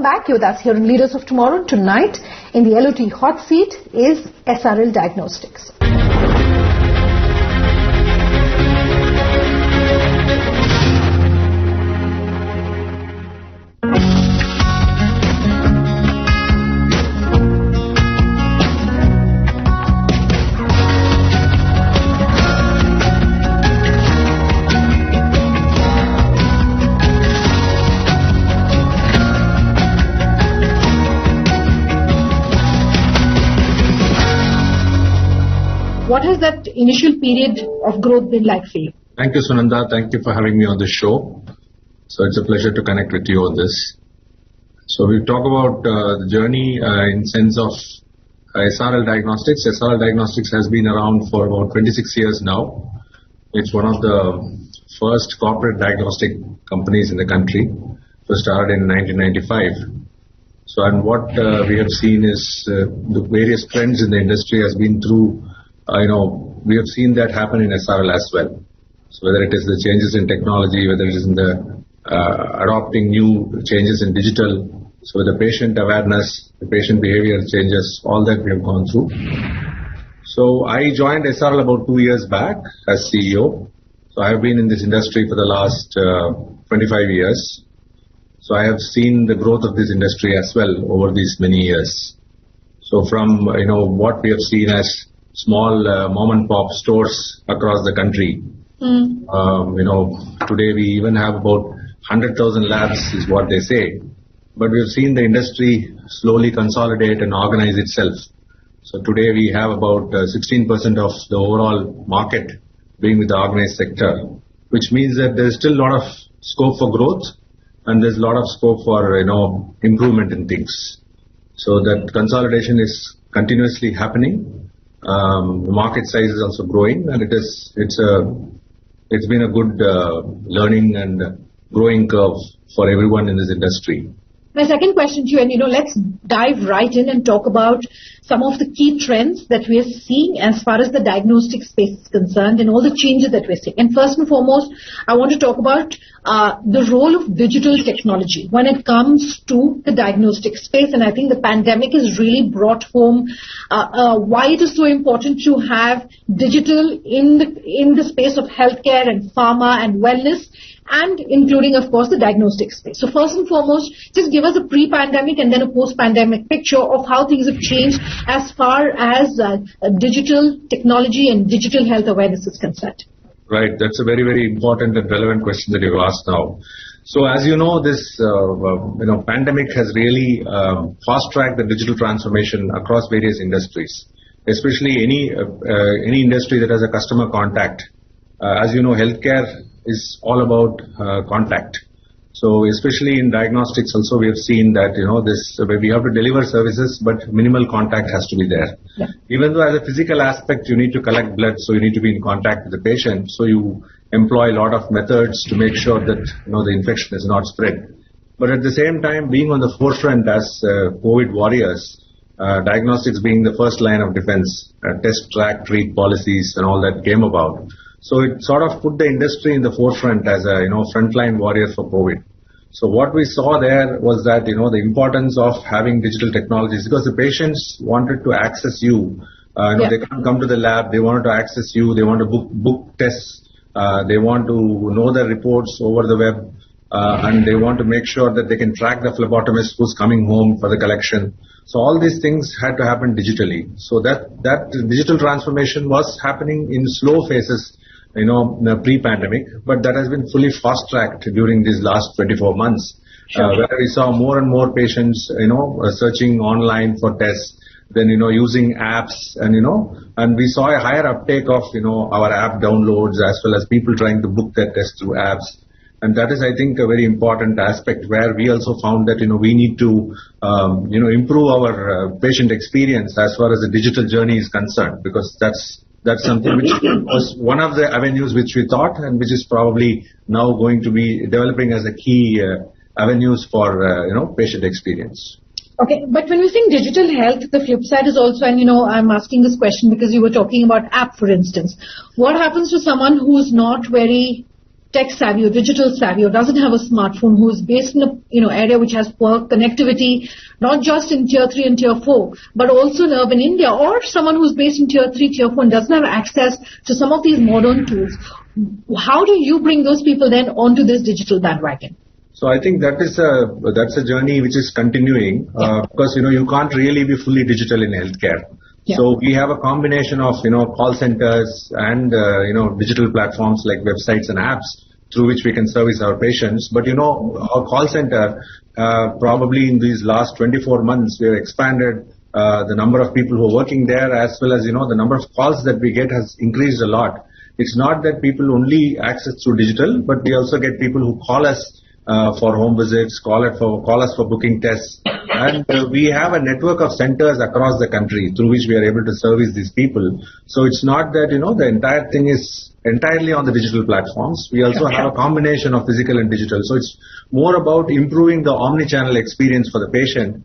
welcome back. You're with us here in Leaders of Tomorrow. Tonight, in the LOT hot seat is SRL Diagnostics. What has that initial period of growth been like for you? Thank you, Sunanda. Thank you for having me on this show. So it's a pleasure to connect with you on this. So we talk about the journey in sense of SRL Diagnostics. SRL Diagnostics has been around for about 26 years now. It's one of the first corporate diagnostic companies in the country. It was started in 1995. So and what we have seen is the various trends in the industry has been through we have seen that happen in SRL as well. So whether it is the changes in technology, whether it is in the adopting new changes in digital, so the patient awareness, the patient behavior changes, all that we have gone through. So I joined SRL about 2 years back as CEO. So I have been in this industry for the last 25 years. So I have seen the growth of this industry as well over these many years. So from what we have seen as small mom and pop stores across the country. Today we even have about 100,000 labs is what they say. But we have seen the industry slowly consolidate and organize itself. So today we have about 16% of the overall market being with the organized sector, which means that there is still a lot of scope for growth and there's a lot of scope for improvement in things. So that consolidation is continuously happening. The market size is also growing, and it's been a good learning and growing curve for everyone in this industry. My second question to you, and let's dive right in and talk about some of the key trends that we are seeing as far as the diagnostic space is concerned and all the changes that we're seeing. And first and foremost, I want to talk about the role of digital technology when it comes to the diagnostic space. And I think the pandemic has really brought home why it is so important to have digital in the space of healthcare and pharma and wellness, and including, of course, the diagnostic space. So first and foremost, just give us a pre-pandemic and then a post-pandemic picture of how things have changed as far as digital technology and digital health awareness is concerned. Right. That's a very, very important and relevant question that you've asked now. So as you know, this pandemic has really fast-tracked the digital transformation across various industries, especially any industry that has a customer contact. As you know, healthcare is all about contact. So especially in diagnostics also we have seen that we have to deliver services but minimal contact has to be there. Yeah. Even though as a physical aspect you need to collect blood, so you need to be in contact with the patient, so you employ a lot of methods to make sure that the infection is not spread. But at the same time, being on the forefront as COVID warriors, diagnostics being the first line of defense, test, track, treat policies and all that came about. So it sort of put the industry in the forefront as a frontline warrior for COVID. So what we saw there was that the importance of having digital technologies, because the patients wanted to access you. They can't come to the lab. They wanted to access you. They want to book tests. They want to know the reports over the web, and they want to make sure that they can track the phlebotomist who's coming home for the collection. So all these things had to happen digitally. So that digital transformation was happening in slow phases, pre-pandemic, but that has been fully fast-tracked during these last 24 months, where we saw more and more patients, searching online for tests, then, using apps, and we saw a higher uptake of, our app downloads as well as people trying to book their tests through apps. And that is, I think, a very important aspect where we also found that, we need to, improve our patient experience as far as the digital journey is concerned, because that's something which was one of the avenues which we thought and which is probably now going to be developing as a key avenues for, patient experience. Okay, but when we think digital health, the flip side is also, and I'm asking this question because you were talking about app, for instance. What happens to someone who's not very tech savvy or digital savvy or doesn't have a smartphone, who is based in a area which has poor connectivity, not just in tier 3 and tier 4, but also in urban India, or someone who's based in tier 3, tier 4 and doesn't have access to some of these modern tools, how do you bring those people then onto this digital bandwagon? So I think that's a journey which is continuing because you can't really be fully digital in healthcare. Yeah. So we have a combination of call centers and digital platforms like websites and apps through which we can service our patients. But our call center probably in these last 24 months we have expanded the number of people who are working there, as well as the number of calls that we get has increased a lot. It's not that people only access through digital, but we also get people who call us for home visits, call us for booking tests, and we have a network of centers across the country through which we are able to service these people. So it's not that the entire thing is entirely on the digital platforms. We also have a combination of physical and digital. So it's more about improving the omni-channel experience for the patient,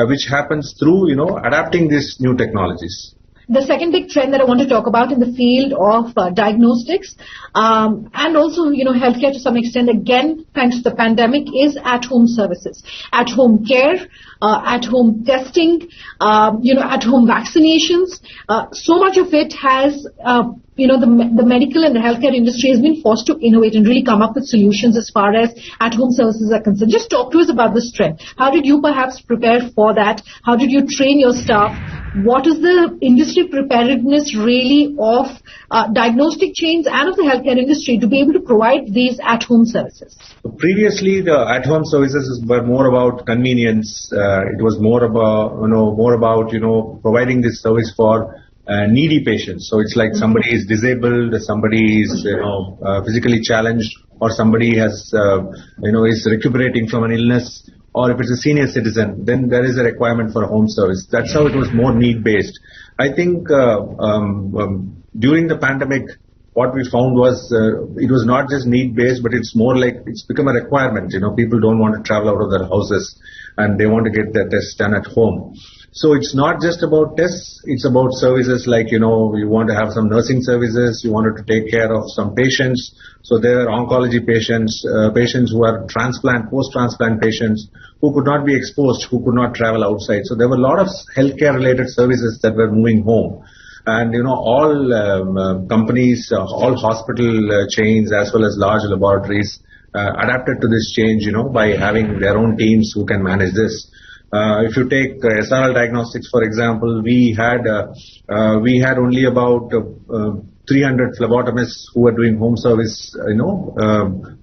which happens through adapting these new technologies. The second big trend that I want to talk about in the field of diagnostics and also healthcare to some extent, again thanks to the pandemic, is at-home services, at-home care, at-home testing, at-home vaccinations. So much of it has the medical and the healthcare industry has been forced to innovate and really come up with solutions as far as at-home services are concerned. Just talk to us about this trend. How did you perhaps prepare for that? How did you train your staff? What is the industry preparedness really of diagnostic chains and of the healthcare industry to be able to provide these at-home services? Previously, the at-home services were more about convenience. It was more about providing this service for needy patients. So it's like somebody is disabled, somebody is physically challenged, or somebody has is recuperating from an illness, or if it's a senior citizen, then there is a requirement for a home service. That's how it was more need-based. I think during the pandemic, what we found was it was not just need-based, but it's more like it's become a requirement. People don't want to travel out of their houses and they want to get their tests done at home. So it's not just about tests, it's about services like, you want to have some nursing services, you wanted to take care of some patients. So there are oncology patients, patients who are transplant, post-transplant patients who could not be exposed, who could not travel outside. So there were a lot of healthcare related services that were moving home. And, all companies, all hospital chains, as well as large laboratories adapted to this change, by having their own teams who can manage this. If you take SRL Diagnostics, for example, we had only about 300 phlebotomists who were doing home service,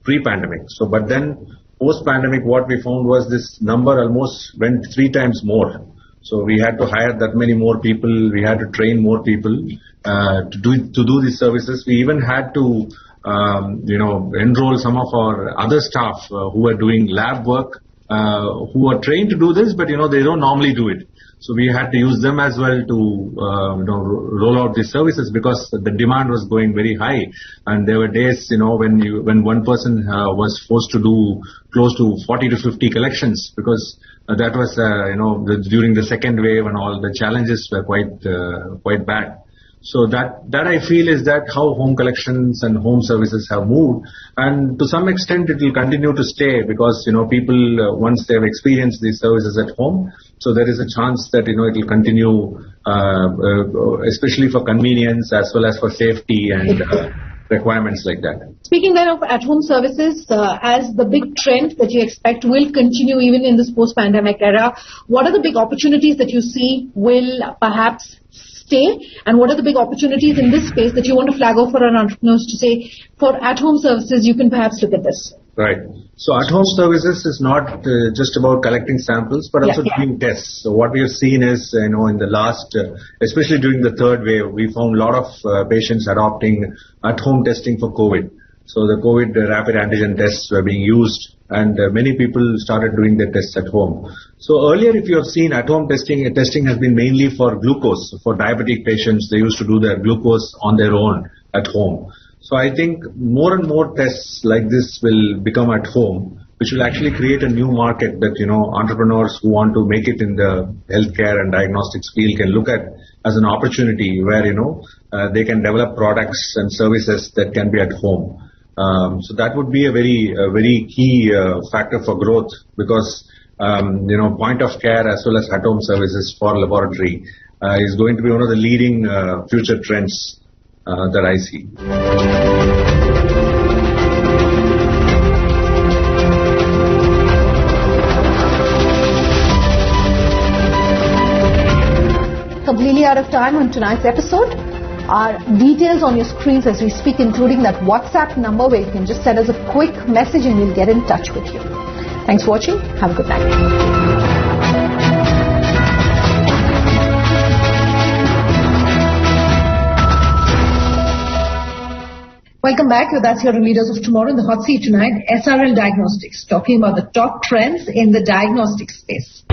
pre-pandemic. So, but then post-pandemic, what we found was this number almost went 3 times more. So we had to hire that many more people. We had to train more people to do these services. We even had to, enroll some of our other staff who were doing lab work. Who are trained to do this, but they don't normally do it. So we had to use them as well to roll out these services because the demand was going very high, and there were days when one person was forced to do close to 40 to 50 collections because that was during the second wave and all the challenges were quite bad. So that I feel is that how home collections and home services have moved, and to some extent it will continue to stay because people once they have experienced these services at home, so there is a chance that it will continue, especially for convenience as well as for safety and requirements like that. Speaking then of at-home services, as the big trend that you expect will continue even in this post-pandemic era, what are the big opportunities that you see will perhaps stay, and what are the big opportunities in this space that you want to flag off for our entrepreneurs to say, for at-home services, you can perhaps look at this? Right. So at-home services is not just about collecting samples, but also doing tests. So what we have seen is, in the last, especially during the third wave, we found a lot of patients adopting at-home testing for COVID. So the COVID rapid antigen tests were being used, and many people started doing their tests at home. So earlier, if you have seen at-home testing has been mainly for glucose. For diabetic patients, they used to do their glucose on their own at home. So I think more and more tests like this will become at home, which will actually create a new market that, entrepreneurs who want to make it in the healthcare and diagnostics field can look at as an opportunity where, they can develop products and services that can be at home. So that would be a very key factor for growth, because point of care as well as at-home services for laboratory is going to be one of the leading future trends that I see. Completely out of time on tonight's episode. Our details on your screens as we speak, including that WhatsApp number where you can just send us a quick message and we'll get in touch with you. Thanks for watching. Have a good night. Welcome back. With us here on Leaders of Tomorrow in the hot seat tonight, SRL Diagnostics, talking about the top trends in the diagnostic space.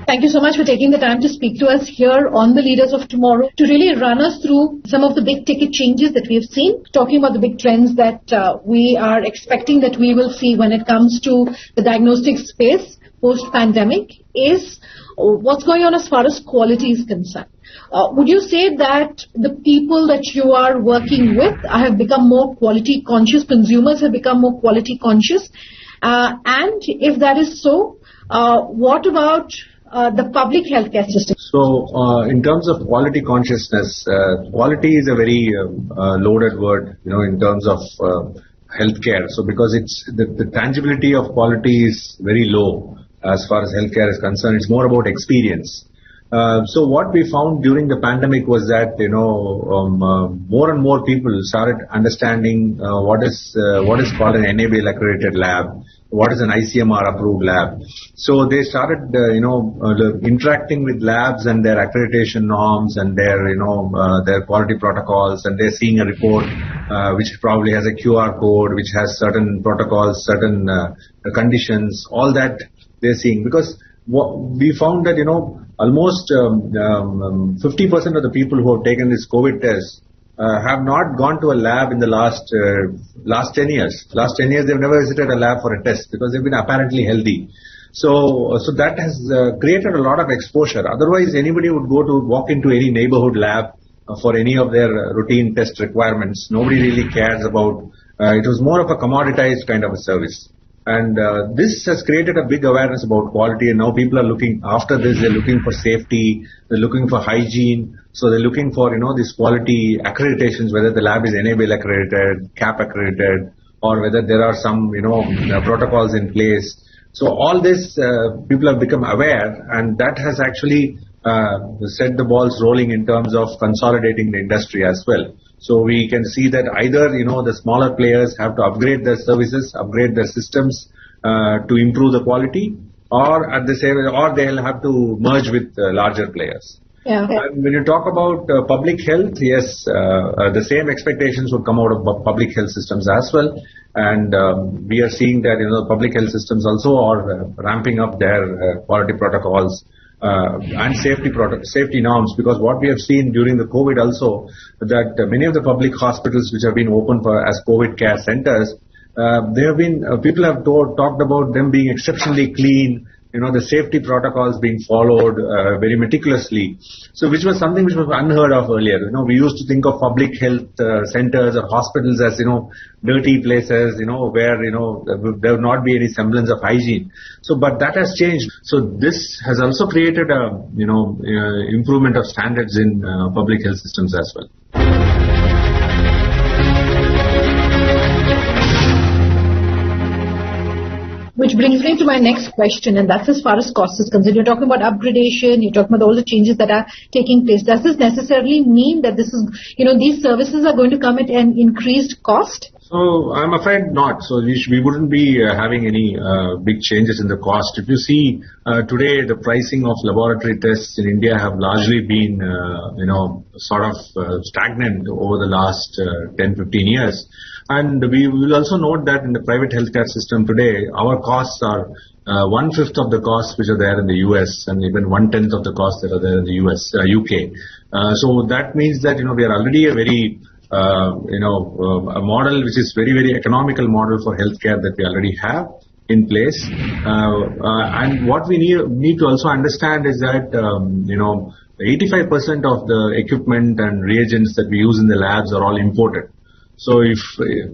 Thank you so much for taking the time to speak to us here on the Leaders of Tomorrow, to really run us through some of the big ticket changes that we have seen, talking about the big trends that we are expecting that we will see when it comes to the diagnostic space post-pandemic, is what's going on as far as quality is concerned. Would you say that the people that you are working with have become more quality conscious, consumers have become more quality conscious? And if that is so, what about the public healthcare system? So, in terms of quality consciousness, quality is a very loaded word, in terms of healthcare. So, because it's the tangibility of quality is very low as far as healthcare is concerned. It's more about experience. So, what we found during the pandemic was that more and more people started understanding what is called an NABL accredited lab. What is an ICMR approved lab? So they started, interacting with labs and their accreditation norms and their quality protocols, and they're seeing a report which probably has a QR code, which has certain protocols, certain conditions, all that they're seeing. Because we found that, almost 50% of the people who have taken this COVID test have not gone to a lab in the last 10 years. Last 10 years, they've never visited a lab for a test because they've been apparently healthy. So that has created a lot of exposure. Otherwise, anybody would walk into any neighborhood lab for any of their routine test requirements. Nobody really cares about. It was more of a commoditized kind of a service. And this has created a big awareness about quality, and now people are looking, after this, they're looking for safety, they're looking for hygiene, so they're looking for, these quality accreditations, whether the lab is NABL accredited, CAP accredited, or whether there are some, protocols in place. So all this, people have become aware, and that has actually set the balls rolling in terms of consolidating the industry as well. So we can see that either, the smaller players have to upgrade their services, upgrade their systems to improve the quality, or they'll have to merge with larger players. Yeah. And when you talk about public health, yes, the same expectations would come out of public health systems as well. And we are seeing that, public health systems also are ramping up their quality protocols and safety norms, because what we have seen during the COVID also, that many of the public hospitals which have been open as COVID care centers, people have talked about them being exceptionally clean, the safety protocols being followed very meticulously. So which was something which was unheard of earlier. We used to think of public health centers or hospitals as, dirty places, where, there would not be any semblance of hygiene. So, but that has changed. So this has also created a, improvement of standards in public health systems as well. Which brings me to my next question, and that's as far as cost is concerned. You're talking about upgradation, you're talking about all the changes that are taking place. Does this necessarily mean that this is, these services are going to come at an increased cost? So I'm afraid not. So we wouldn't be having any big changes in the cost. If you see today, the pricing of laboratory tests in India have largely been, sort of stagnant over the last 10-15 years. And we will also note that in the private healthcare system today, our costs are 1/5 of the costs which are there in the US, and even 1/10 of the costs that are there in the UK. So that means that, we are already a very a model which is very, very economical model for healthcare that we already have in place. And what we need to also understand is that, 85% of the equipment and reagents that we use in the labs are all imported. So if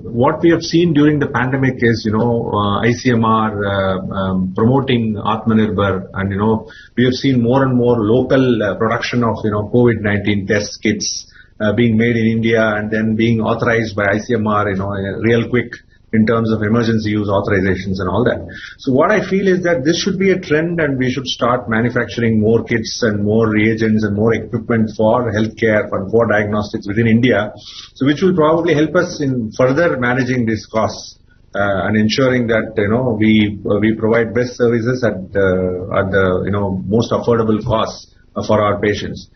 what we have seen during the pandemic is, ICMR promoting Atmanirbhar, and, we have seen more and more local production of, COVID-19 test kits being made in India and then being authorized by ICMR, real quick in terms of emergency use authorizations and all that. So what I feel is that this should be a trend, and we should start manufacturing more kits and more reagents and more equipment for healthcare and for diagnostics within India, so which will probably help us in further managing these costs and ensuring that, we provide best services at the most affordable costs for our patients.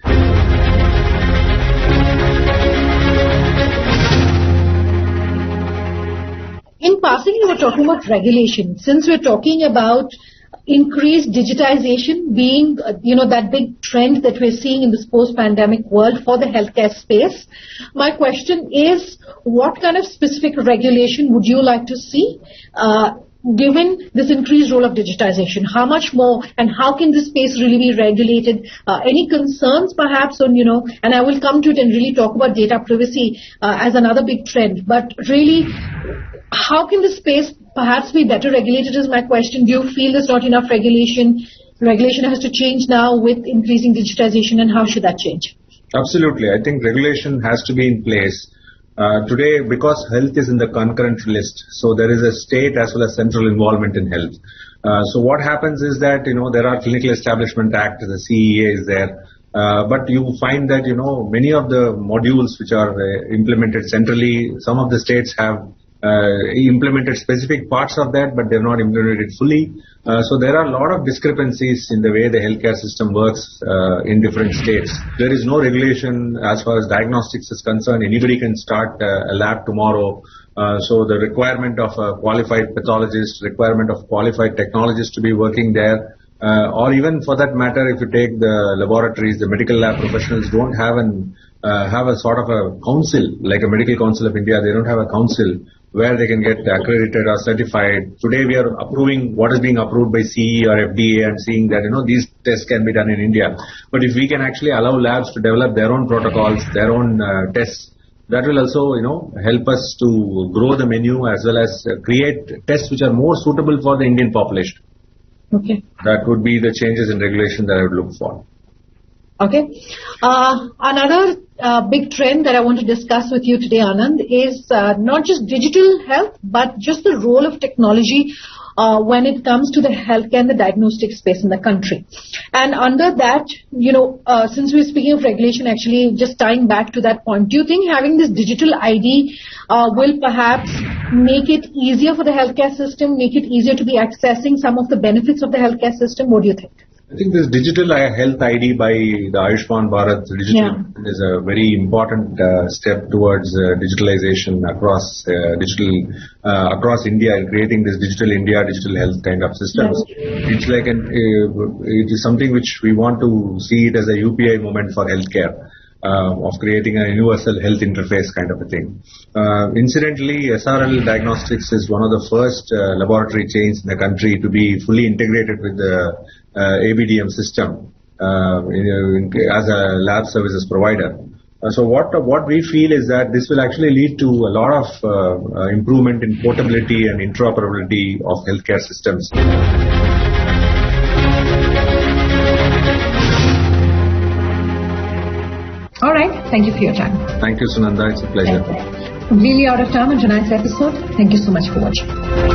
In passing, you were talking about regulation. Since we're talking about increased digitization being, that big trend that we're seeing in this post-pandemic world for the healthcare space, my question is, what kind of specific regulation would you like to see, given this increased role of digitization? How much more, and how can this space really be regulated? Any concerns perhaps on, and I will come to it and really talk about data privacy as another big trend, but really, how can this space perhaps be better regulated is my question. Do you feel there's not enough regulation? Regulation has to change now with increasing digitization, and how should that change? Absolutely. I think regulation has to be in place. Today, because health is in the concurrent list, so there is a state as well as central involvement in health. So what happens is that, there are Clinical Establishment Act, the CEA is there. But you find that, many of the modules which are implemented centrally, some of the states have implemented specific parts of that, but they're not implemented fully. So there are a lot of discrepancies in the way the healthcare system works in different states. There is no regulation as far as diagnostics is concerned. Anybody can start a lab tomorrow. So the requirement of a qualified pathologist, requirement of qualified technologists to be working there, or even for that matter, if you take the laboratories, the medical lab professionals don't have a sort of a council, like a Medical Council of India. They don't have a council where they can get accredited or certified. Today we are approving what is being approved by CE or FDA and seeing that, these tests can be done in India. But if we can actually allow labs to develop their own protocols, their own tests, that will also, help us to grow the menu as well as create tests which are more suitable for the Indian population. Okay. That would be the changes in regulation that I would look for. Okay. Another big trend that I want to discuss with you today, Anand, is not just digital health, but just the role of technology when it comes to the healthcare and the diagnostic space in the country. And under that, since we're speaking of regulation, actually just tying back to that point, do you think having this digital ID will perhaps make it easier for the healthcare system, make it easier to be accessing some of the benefits of the healthcare system? What do you think? I think this digital health ID by the Ayushman Bharat digital is a very important step towards digitalization across across India, and creating this digital India, digital health kind of systems. It's like it is something which we want to see it as a UPI moment for healthcare. Of creating a universal health interface kind of a thing. Incidentally, SRL Diagnostics is one of the first laboratory chains in the country to be fully integrated with the ABDM system as a lab services provider. So what we feel is that this will actually lead to a lot of improvement in portability and interoperability of healthcare systems. All right. Thank you for your time. Thank you, Sunanda. It's a pleasure. Completely out of time on tonight's episode. Thank you so much for watching.